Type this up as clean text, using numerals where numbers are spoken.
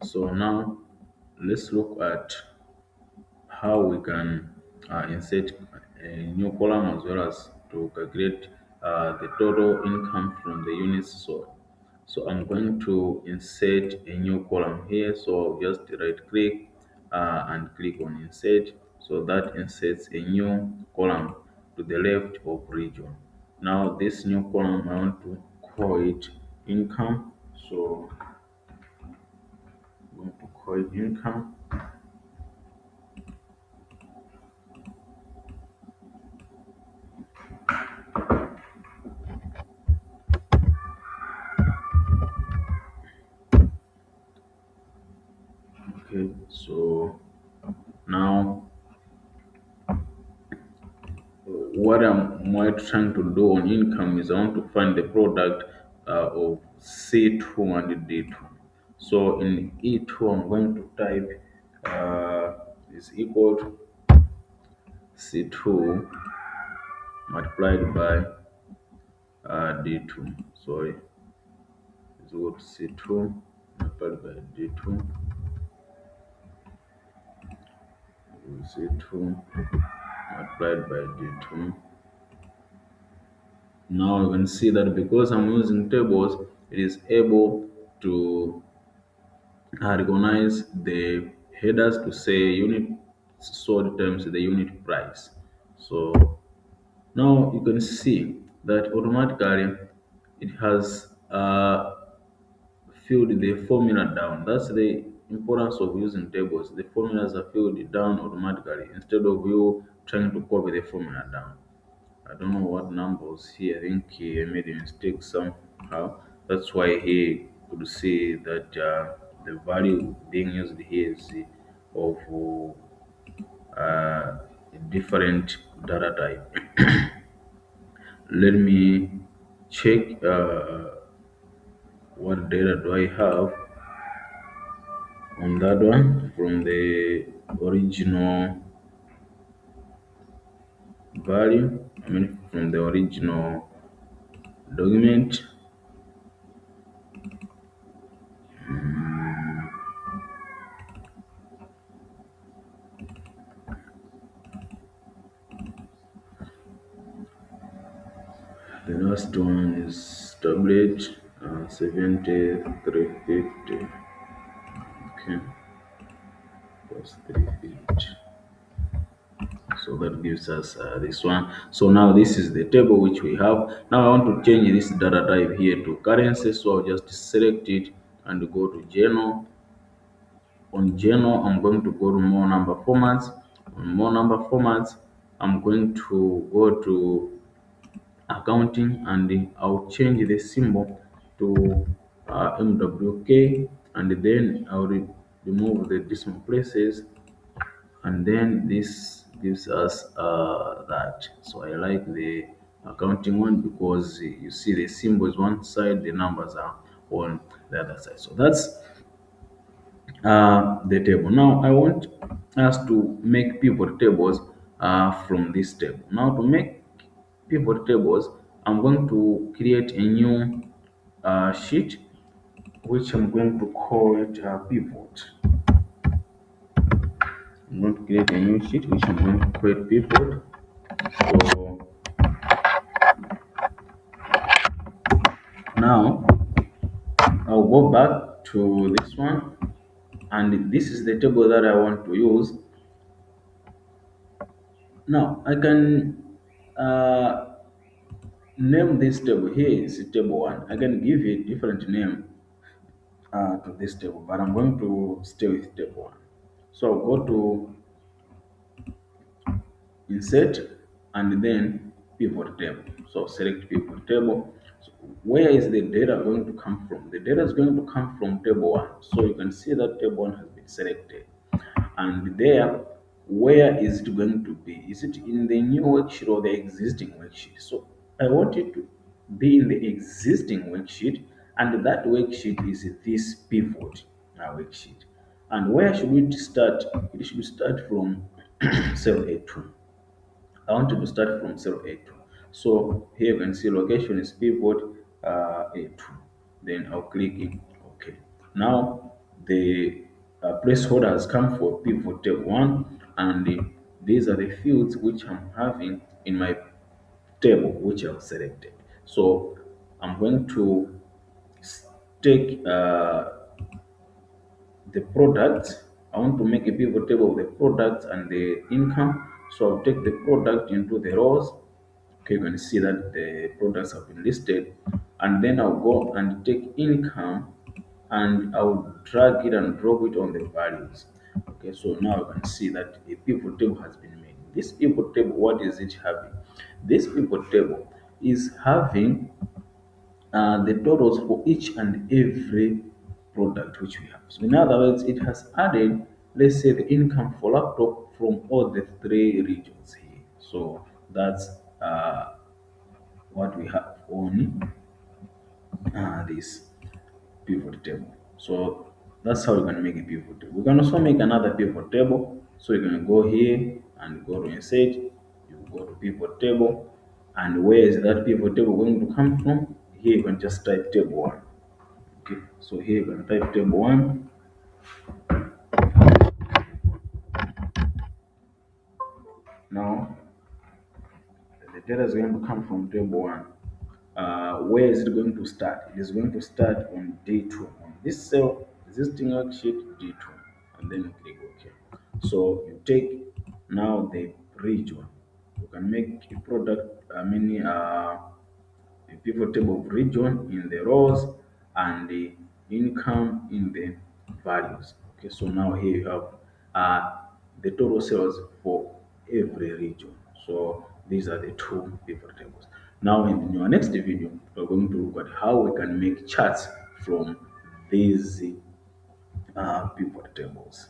So now let's look at how we can insert a new column as well as to calculate the total income from the units sold. So I'm going to insert a new column here. So I'll just right click and click on insert. So that inserts a new column to the left of region. Now this new column I want to call it income. So I'm going to call it income. Okay, so now what I'm more trying to do on income is I want to find the product of C2 and D2. So in E2, I'm going to type is equal to C2 multiplied by D2. Sorry, is equal to C2 multiplied by D2. C2 multiplied by D2. Now you can see that because I'm using tables, it is able to recognize the headers to say unit sold times the unit price. So now you can see that automatically it has filled the formula down. That's the importance of using tables. The formulas are filled down automatically instead of you trying to copy the formula down. I don't know what numbers here. I think he made a mistake somehow. That's why he could see that the value being used here is of a different data type. Let me check what data do I have on that one from the original value. I mean, from the original document. The last one is tablet 7350. Okay, plus 350. So that gives us this one. So now this is the table which we have. Now I want to change this data type here to currency. So I'll just select it and go to general. On general, I'm going to go to more number formats. On more number formats, I'm going to go to accounting and I'll change the symbol to MWK, and then I'll remove the decimal places, and then this gives us that. So I like the accounting one because you see the symbols one side, the numbers are on the other side. So that's the table. Now I want us to make pivot tables from this table. Now to make pivot tables, I'm going to create a new sheet which I'm going to call it pivot. I'm going to create a new sheet which I'm going to call it pivot. So now I'll go back to this one, and this is the table that I want to use. Now I can name this table. Here is table one. I can give it different name to this table, but I'm going to stay with table one. So I'll go to insert and then pivot table. So select pivot table. So where is the data going to come from? The data is going to come from table one. So you can see that table one has been selected. And there, where is it going to be? Is it in the new worksheet or the existing worksheet? So I want it to be in the existing worksheet, and that worksheet is this pivot worksheet. And where should it start? It should start from cell A2. I want to start from cell A2. So here you can see location is pivot A2. Then I'll click in OK. Now the placeholder has come for pivot table 1, and these are the fields which I'm having in my table which I've selected. So I'm going to take the product. I want to make a pivot table of the product and the income. So I'll take the product into the rows. Okay, you can see that the products have been listed. And then I'll go and take income and I'll drag it and drop it on the values. Okay, so now you can see that a pivot table has been made. This pivot table, what is it having? This pivot table is having the totals for each and every product which we have. So in other words, it has added, let's say, the income for laptop from all the three regions here. So that's what we have on this pivot table. So that's how you can make a pivot table. We can also make another pivot table. So you can go here and go to insert, you go to pivot table, and where is that pivot table going to come from? Here you can just type table 1. Okay, so here you can type table 1. Now the data is going to come from table 1. Where is it going to start? It is going to start on D2. On this cell, existing worksheet D2, and then you click OK. So you take now the region. You can make a product, a pivot table of region in the rows and the income in the values. Okay, so now here you have the total sales for every region. So these are the two pivot tables. Now in our next video, we're going to look at how we can make charts from these pivot tables.